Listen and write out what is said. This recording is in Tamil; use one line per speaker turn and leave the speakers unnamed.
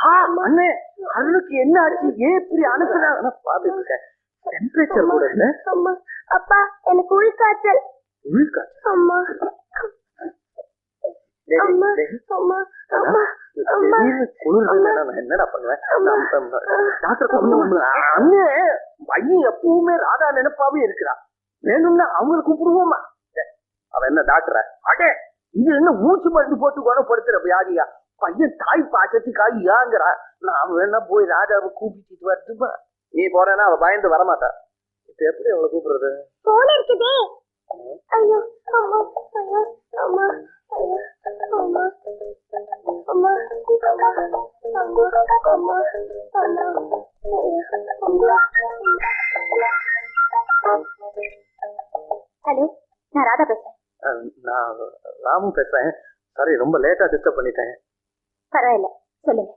அண்ணே அருளுக்கு என்ன ஆச்சு? ஏன் இப்படி அனுப்புறாங்க பாத்துட்டு இருக்கேன். டெம்பரேச்சர் கூட இல்ல.
அம்மா அப்பா எனக்கு உள்காய்ச்சல்.
உள்காய்ச்சல்?
அம்மா அம்மா அம்மா அம்மா
என்னடா பண்ணுவேன்? அண்ணே பையன் எப்பவுமே ராதா நினைப்பாவே இருக்கிறா. வேணும்னா அவங்களை கூப்பிடுவோமா? அவன் என்ன டாக்டரா? அடே இது என்ன ஊசி மருந்து போட்டு குணப்படுத்துற வியாதியா? பையன் தாய் பாசத்துக்காக ஏங்குறா. நான் வேணா போய் ராஜாவை கூப்பிட்டு வரட்டுமா? நீ போறேன்னா அவ பயந்து வரமாட்டா. இப்ப எப்படி அவளை கூப்பிடுறது?
போன் இருக்குதே. ஐயோ அம்மா ஐயோ அம்மா ஐயோ அம்மா அம்மா அம்மா அம்மா அம்மா. ஹலோ, நான் ராதா பேசுறேன்.
நான் ராமு பேசுறேன். சாரி, ரொம்ப லேட்டா டிஸ்டர்ப் பண்ணிட்டேன்.
பரவாயில்ல, சொல்லுங்க.